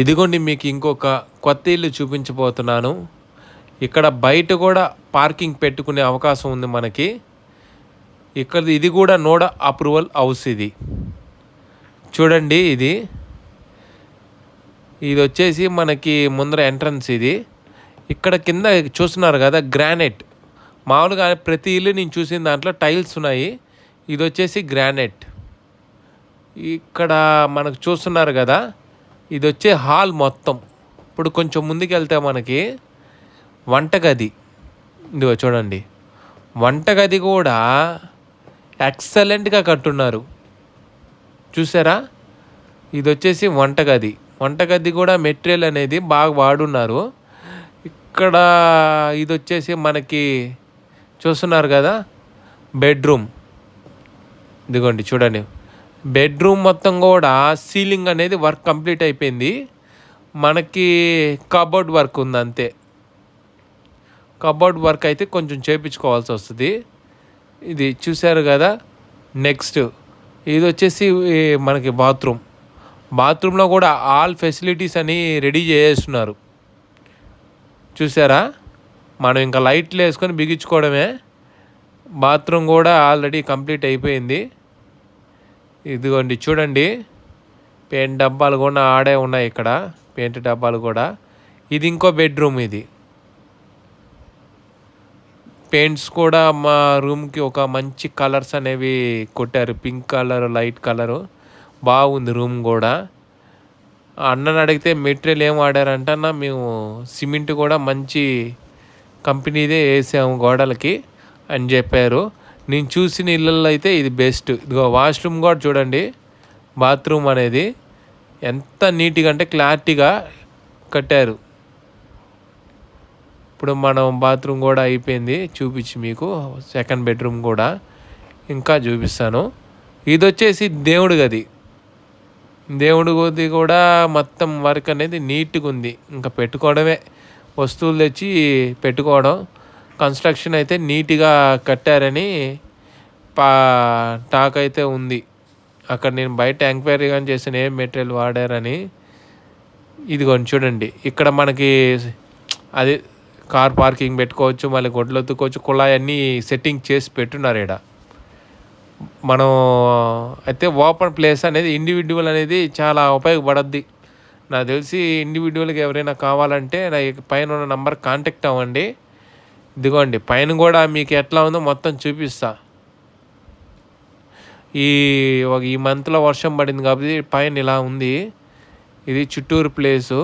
ఇదిగోండి మీకు ఇంకొక కొత్త ఇల్లు చూపించబోతున్నాను. ఇక్కడ బయట కూడా పార్కింగ్ పెట్టుకునే అవకాశం ఉంది మనకి. ఇది కూడా నోడా అప్రూవల్ హౌస్ ఇది. చూడండి ఇది వచ్చేసి మనకి ముందర ఎంట్రన్స్ ఇది. ఇక్కడ కింద చూస్తున్నారు కదా గ్రానైట్. మామూలుగా ప్రతి ఇల్లు నేను చూసిన దాంట్లో టైల్స్ ఉన్నాయి. ఇది వచ్చేసి గ్రానైట్. ఇక్కడ మనకు చూస్తున్నారు కదా, ఇది వచ్చే హాల్ మొత్తం. ఇప్పుడు కొంచెం ముందుకు వెళ్తే మనకి వంటగది. ఇదిగో చూడండి, వంటగది కూడా ఎక్సలెంట్గా కట్టున్నారు. చూసారా, ఇది వచ్చేసి వంటగది కూడా మెటీరియల్ అనేది బాగా వాడున్నారు. ఇక్కడ ఇది వచ్చేసి మనకి చూస్తున్నారు కదా బెడ్రూమ్. ఇదిగోండి చూడండి, బెడ్రూమ్ మొత్తం కూడా సీలింగ్ అనేది వర్క్ కంప్లీట్ అయిపోయింది. మనకి కబోర్డ్ వర్క్ ఉంది అంతే. కబోర్డ్ వర్క్ అయితే కొంచెం చేయించుకోవాల్సి వస్తుంది. ఇది చూశారు కదా. నెక్స్ట్ ఇది వచ్చేసి మనకి బాత్రూంలో కూడా ఆల్ ఫెసిలిటీస్ అని రెడీ చేస్తున్నారు. చూసారా, మనం ఇంకా లైట్లు వేసుకొని బిగించుకోవడమే. బాత్రూమ్ కూడా ఆల్రెడీ కంప్లీట్ అయిపోయింది. ఇదిగోండి చూడండి, పెయింట్ డబ్బాలు కూడా ఆడే ఉన్నాయి ఇక్కడ, పెయింట్ డబ్బాలు కూడా. ఇది ఇంకో బెడ్రూమ్. ఇది పెయింట్స్ కూడా మా రూమ్కి ఒక మంచి కలర్స్ అనేవి కొట్టారు. Pink colour, light colour. బాగుంది రూమ్ కూడా. అన్నని అడిగితే మెటీరియల్ ఏం వాడారంటే, అన్న మేము సిమెంట్ కూడా మంచి కంపెనీదే వేసాము గోడలకి అని చెప్పారు. నేను చూసిన ఇళ్ళల్లో అయితే ఇది బెస్ట్. ఇదిగో వాష్రూమ్ కూడా చూడండి, బాత్రూమ్ అనేది ఎంత నీట్గా అంటే క్లారిటీగా కట్టారు. ఇప్పుడు మనం బాత్రూమ్ కూడా అయిపోయింది చూపించి మీకు. సెకండ్ బెడ్రూమ్ కూడా ఇంకా చూపిస్తాను. ఇది వచ్చేసి దేవుడి గది కూడా మొత్తం వర్క్ అనేది నీట్గా ఉంది. ఇంకా పెట్టుకోవడమే, వస్తువులు తెచ్చి పెట్టుకోవడం. కన్స్ట్రక్షన్ అయితే నీట్గా కట్టారని టాక్ అయితే ఉంది. అక్కడ నేను బయట ఎంక్వైరీ కానీ చేసిన ఏం మెటీరియల్ వాడారని. ఇదిగోండి చూడండి, ఇక్కడ మనకి అది కార్ పార్కింగ్ పెట్టుకోవచ్చు, మళ్ళీ గొడ్లు ఎత్తుకోవచ్చు. కుళాయి అన్నీ సెట్టింగ్ చేసి పెట్టున్నారు ఇక్కడ. మనం అయితే ఓపెన్ ప్లేస్ అనేది ఇండివిజువల్ అనేది చాలా ఉపయోగపడద్ది. నాకు తెలిసి ఇండివిజువల్గా ఎవరైనా కావాలంటే నా పైన ఉన్న నంబర్ కాంటాక్ట్ అవ్వండి. ఇదిగోండి పైన కూడా మీకు ఎట్లా ఉందో మొత్తం చూపిస్తా. ఈ మంత్లో వర్షం పడింది కాబట్టి పైన ఇలా ఉంది. ఇది చుట్టూరు ప్లేసు.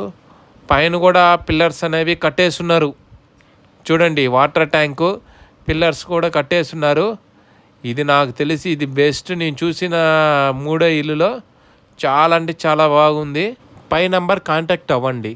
పైన కూడా పిల్లర్స్ అనేవి కట్టేస్తున్నారు. చూడండి, వాటర్ ట్యాంకు, పిల్లర్స్ కూడా కట్టేస్తున్నారు. ఇది నాకు తెలిసి ఇది బెస్ట్. నేను చూసిన 3 ఇల్లులో చాలా అంటే చాలా బాగుంది. పై నంబర్ కాంటాక్ట్ అవ్వండి.